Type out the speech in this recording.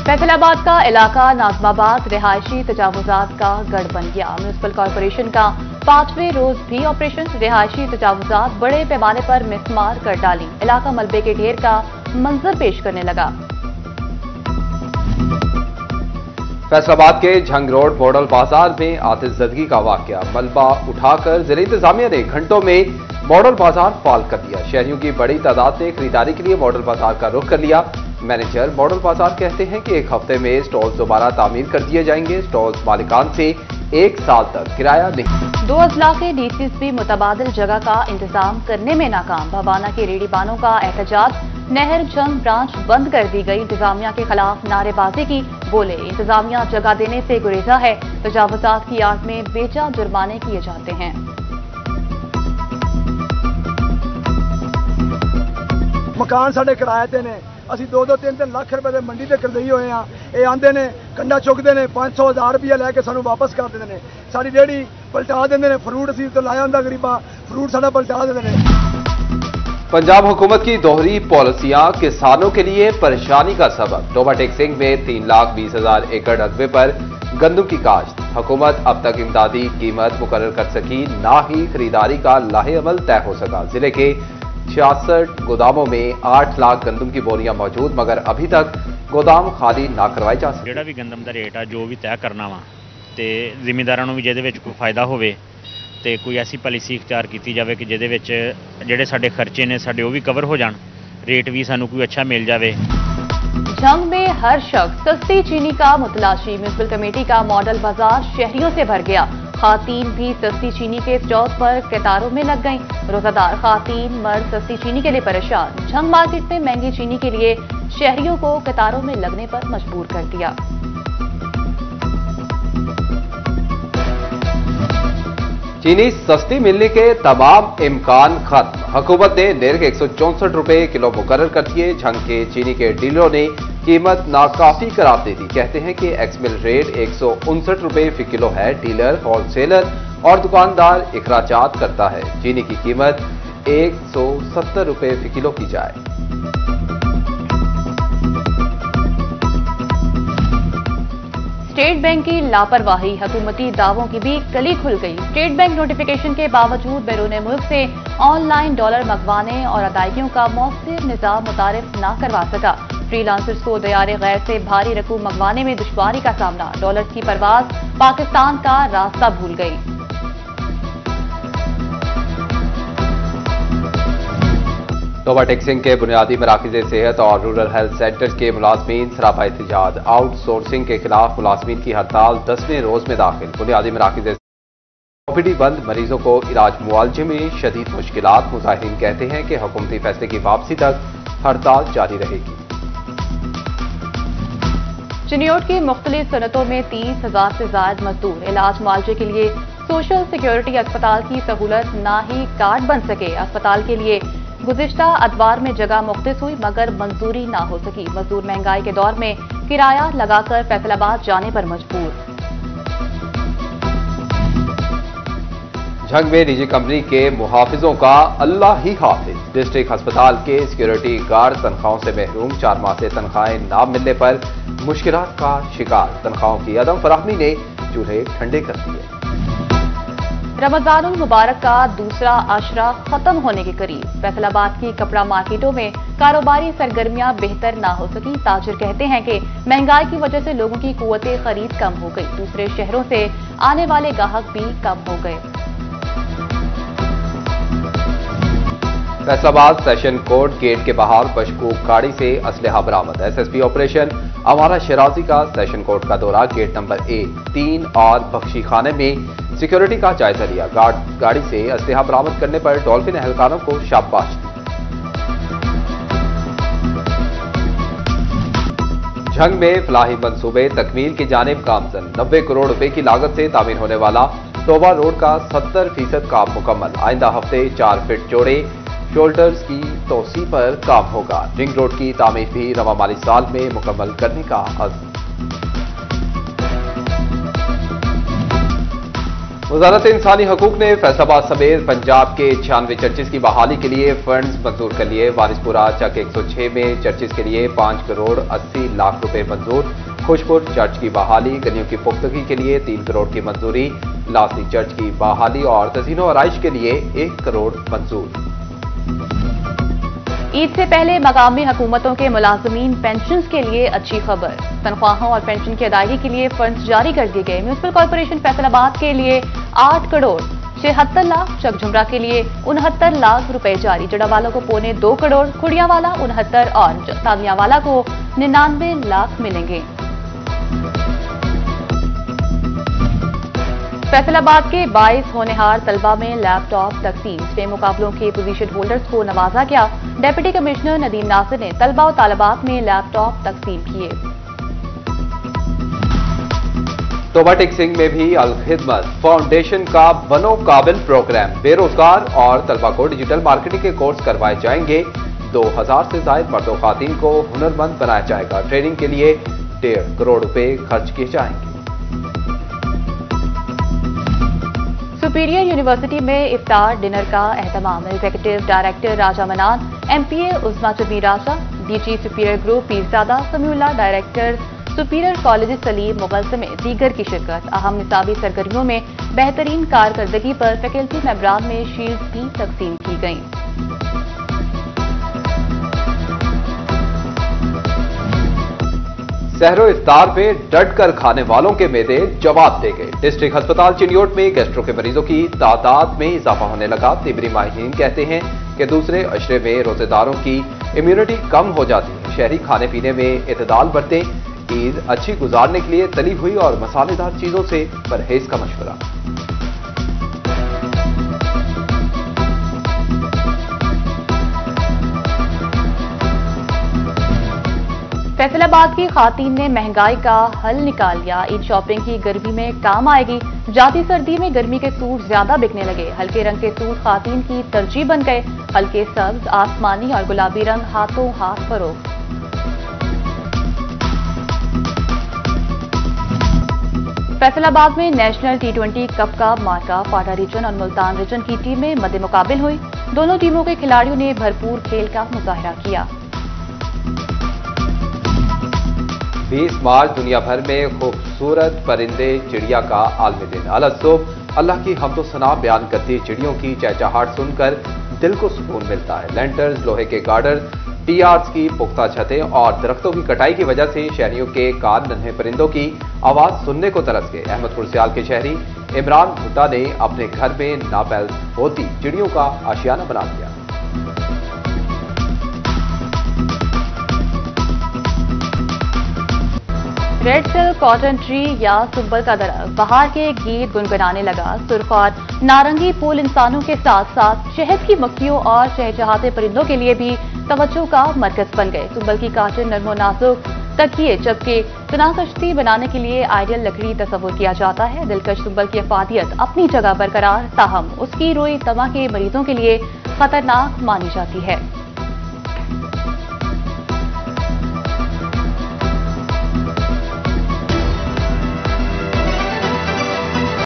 फैसलाबाद का इलाका नाजमाबाद रिहायशी तजावुजात का गढ़ बन गया। म्यूनिसिपल कॉरपोरेशन का 5वें रोज भी ऑपरेशन। रिहायशी तजावुजात बड़े पैमाने पर मिसमार कर डाली। इलाका मलबे के ढेर का मंजर पेश करने लगा। फैसलाबाद के झंग रोड मॉडल बाजार में आतिशज़दगी का वाकया। मलबा उठाकर जिला इंतजामिया ने घंटों में मॉडल बाजार फाल कर दिया। शहरियों की बड़ी तादाद ने खरीदारी के लिए मॉडल बाजार का रुख कर लिया। मैनेजर मॉडल बाजार कहते हैं कि एक हफ्ते में स्टॉल्स दोबारा तामीर कर दिए जाएंगे। स्टॉल्स मालिकान से 1 साल तक किराया नहीं। 2 अजला के डीसीस भी मुतबादिल जगह का इंतजाम करने में नाकाम। भवाना के रेडीबानों का एहतजाज। नहर जंग ब्रांच बंद कर दी गई। इंतजामिया के खिलाफ नारेबाजी की। बोले इंतजामिया जगह देने से गुरेजा है। तजावुजात की आड़ में बेजा जुर्माने किए जाते हैं। मकान साढ़े किराए ते ने। असी 2-3 लाख रुपए के मंडी से करदई होए हाँ। ये आंदे ने कंडा चुकते हैं 500-1000 रुपया लैके सानू वापस कर देते हैं। साड़ी रेहड़ी पलटा देंगे ने। फ्रूट असी तो लाया होंदा गरीबा, फ्रूट साडा पलटा देते हैं। पंजाब हुकूमत की दोहरी पॉलिसियां किसानों के लिए परेशानी का सबब। डोबा टेक्सिंग में 3,20,000 एकड़ रकबे पर गंदम की काश्त। हुकूमत अब तक इमदादी कीमत मुकर्रर कर सकी, ना ही खरीदारी का लाहेअमल तय हो सका। जिले के 66 गोदामों में 8 लाख गंदम की बोरियां मौजूद, मगर अभी तक गोदाम खाली ना करवाए जा सके। ਜਿਹੜਾ ਵੀ ਗੰਦਮ ਦਾ ਰੇਟ ਆ ਜੋ ਵੀ ਤੈਅ ਕਰਨਾ ਵਾ ਤੇ ਜ਼ਿਮੀਂਦਾਰਾਂ ਨੂੰ ਵੀ ਜਿਹਦੇ ਵਿੱਚ ਕੋਈ ਫਾਇਦਾ ਹੋਵੇ ਤੇ ਕੋਈ ਐਸੀ ਪਾਲਿਸੀ ਇਖਤਿਆਰ ਕੀਤੀ ਜਾਵੇ ਕਿ ਜਿਹਦੇ ਵਿੱਚ ਜਿਹੜੇ ਸਾਡੇ ਖਰਚੇ ਨੇ ਸਾਡੇ ਉਹ ਵੀ ਕਵਰ ਹੋ ਜਾਣ, रेट भी सानू कोई अच्छा मिल जावे। जंग में हर शख्स सस्ती चीनी का मुतलाशी। म्यूनिसिपल कमेटी का मॉडल बाजार शहरियों से भर गया। खातीन भी सस्ती चीनी के स्टॉल पर कतारों में लग गईं। रोजादार खातीन मर्द सस्ती चीनी के लिए परेशान। झंग मार्केट में महंगी चीनी के लिए शहरियों को कतारों में लगने पर मजबूर कर दिया। चीनी सस्ती मिलने के तमाम इम्कान खत्म। हुकूमत ने निर्ख 164 रुपए किलो मुकर्रर कर दिए। झंग के चीनी के डीलरों ने कीमत नाकाफी करार दे दी। कहते हैं कि एक्समिल रेट 159 रुपए फी किलो है। डीलर, होलसेलर और दुकानदार इखराजात करता है। चीनी की कीमत 170 रुपए फी किलो की जाए। स्टेट बैंक की लापरवाही। हुकूमती दावों की भी कली खुल गई। स्टेट बैंक नोटिफिकेशन के बावजूद बैरून मुल्क से ऑनलाइन डॉलर मंगवाने और अदायगियों का मौसर निजाम मुतारिफ न करवा सका। फ्रीलांसर्स को दयारे गैर से भारी रकूम मंगवाने में दुश्वारी का सामना। डॉलर की परवाज पाकिस्तान का रास्ता भूल गई। डोबा टेक्सिंग के बुनियादी मराकज़ सेहत और रूरल हेल्थ सेंटर्स के मुलाजमीन सरापा एहतजाज। आउटसोर्सिंग के खिलाफ मुलाजमीन की हड़ताल 10वें रोज में दाखिल। बुनियादी मराकज़ ओपीडी बंद। मरीजों को इलाज मुआवजे में शदीद मुश्किलात। मुजाहिरीन कहते हैं कि हुकूमती फैसले की वापसी तक हड़ताल जारी रहेगी। चिन्योट की मुख्तलिफ सनतों में 30,000 से ज्यादा मजदूर। इलाज मुआवजे के लिए सोशल सिक्योरिटी अस्पताल की सहूलत ना ही कार्ड बन सके। अस्पताल के लिए गुज़िश्ता अदवार में जगह मुख्तस हुई मगर मंजूरी ना हो सकी। मजदूर महंगाई के दौर में किराया लगाकर फैसलाबाद जाने पर मजबूर। झंग में निजी कंपनी के मुहाफिजों का अल्लाह ही हाफिज। डिस्ट्रिक्ट अस्पताल के सिक्योरिटी गार्ड तनख्वाहों से महरूम। 4 माह से तनख्वाहें ना मिलने पर मुश्किलात का शिकार। तनख्वाहों की अदम फराहमी ने चूल्हे ठंडे कर दिए। रमजानुल मुबारक का दूसरा आशरा खत्म होने के करीब। फैसलाबाद की कपड़ा मार्केटों में कारोबारी सरगर्मियां बेहतर ना हो सकी। ताजिर कहते हैं कि महंगाई की वजह से लोगों की कुव्वत खरीद कम हो गई। दूसरे शहरों से आने वाले ग्राहक भी कम हो गए। फैसलाबाद सेशन कोर्ट गेट के बाहर मशकूक गाड़ी से असलहा बरामद। एसएसपी ऑपरेशन अमारा शराजी का सेशन कोर्ट का दौरा। गेट नंबर 1, 3 और बख्शी खाने में सिक्योरिटी का जायजा लिया। गाड़ी से असलहा बरामद करने पर डॉल्फिन एहलकारों को शाबाश दी। झंग में फलाही मंसूबे तकमील की जानिब गामजन। 90 करोड़ रुपए की लागत से तामीर होने वाला टोबा रोड का 70% काम मुकम्मल। आइंदा हफ्ते 4 फीट चौड़े शोल्डर्स की तोसी पर काम होगा। रिंग रोड की तामीर भी रवा माली साल में मुकम्मल करने का अज़्म। वजारत इंसानी हकूक ने फैसलाबाद समेत पंजाब के 96 चर्चिज की बहाली के लिए फंड्स मंजूर कर लिए। वारिसपुरा चक 106 में चर्चिज के लिए 5 करोड़ 80 लाख रुपए मंजूर। खुशपुर चर्च की बहाली, गलियों की पुख्तगी के लिए 3 करोड़ की मंजूरी। लासनी चर्च की बहाली और तज़ीनो आराइश के लिए 1 करोड़ मंजूर। ईद से पहले मकामी हुकूमतों के मुलाजमीन पेंशन के लिए अच्छी खबर। तनख्वाहों और पेंशन की अदायगी के लिए फंड्स जारी कर दिए गए। म्यूनिसिपल कॉर्पोरेशन फैसलाबाद के लिए 8 करोड़ 76 लाख, चकझुमरा के लिए 69 लाख रुपए जारी। जड़ावाला को 2.25 करोड़, खुड़ियावाला 69 और तामियावाला को 99 लाख मिलेंगे। फैसलाबाद के 22 होनहार तलबा में लैपटॉप तकसीम। 6 मुकाबलों के पोजीशन होल्डर्स को नवाजा गया। डिप्टी कमिश्नर नदीम नासिर ने तलबा और तालिबात में लैपटॉप तकसीम किए। तोबा टेक्सिंग में भी अल खिदमत फाउंडेशन का बनो काबिल प्रोग्राम। बेरोजगार और तलबा को डिजिटल मार्केटिंग के कोर्स करवाए जाएंगे। 2000 से ज्यादा मर्द और खातीन को हुनरमंद बनाया जाएगा। ट्रेनिंग के लिए 1.5 करोड़ रुपए खर्च किए जाएंगे। सुपीरियर यूनिवर्सिटी में इफ्तार डिनर का एहतमाम। Executive director Raja Manan, MPA Usma Jabir Raja, DG superior group Pirzada Samiullah, director superior college Saleem Mughal समेत दीगर की शिरकत। अहम निसाबी सरगर्मियों में बेहतरीन कारकर्दगी पर फैकल्टी मेंबरान में शील्ड भी तकसीम की गईं। सहरो इफ्तार पे डट कर खाने वालों के मेदे जवाब दे गए। डिस्ट्रिक्ट अस्पताल चिन्योट में गैस्ट्रो के मरीजों की तादाद में इजाफा होने लगा। तिबरी माहिरीन कहते हैं कि दूसरे अशरे में रोजेदारों की इम्यूनिटी कम हो जाती है। शहरी खाने पीने में इतदाल बरतें। ईद अच्छी गुजारने के लिए तली हुई और मसालेदार चीजों से परहेज का मशवरा। फैसलाबाद की खातीन ने महंगाई का हल निकाल लिया। ईद शॉपिंग की गर्मी में काम आएगी। जाती सर्दी में गर्मी के सूट ज्यादा बिकने लगे। हल्के रंग के सूट खातीन की तरजीह बन गए। हल्के सब्ज, आसमानी और गुलाबी रंग हाथों हाथ फरोख्त। फैसलाबाद में नेशनल T20 कप का मार्का। फाटा रीजन और मुल्तान रीजन की टीमें मद्दे मुकाबिल हुई। दोनों टीमों के खिलाड़ियों ने भरपूर खेल का मुजाहिरा किया। 20 मार्च दुनिया भर में खूबसूरत परिंदे चिड़िया का आलमी दिन। अलसुब अल्लाह की हमदो सना बयान करती चिड़ियों की चहचहाट सुनकर दिल को सुकून मिलता है। लैंटर्स, लोहे के गार्डर, टीआरस की पुख्ता छतें और दरख्तों की कटाई की वजह से शहरियों के कान नन्हे परिंदों की आवाज सुनने को तरस गए। अहमदपुर सियाल के शहरी इमरान भुट्टा ने अपने घर में नापैल होती चिड़ियों का आशियाना बना दिया। रेड सिल्क, कॉटन ट्री या सुब्बल का दरख्त बाहर के गीत गुनगुनाने लगा। सुर्ख और नारंगी फूल इंसानों के साथ साथ शहद की मक्खियों और चहचहाते परिंदों के लिए भी तवज्जो का मरकज बन गए। सुब्बल की काटिन नरमो नाजुक तकिए, जबकि तना कश्ती बनाने के लिए आइडियल लकड़ी तस्वुर किया जाता है। दिलकश सुब्बल की अफादियत अपनी जगह बरकरार, ताहम उसकी रोई तमा के मरीजों के लिए खतरनाक मानी जाती है।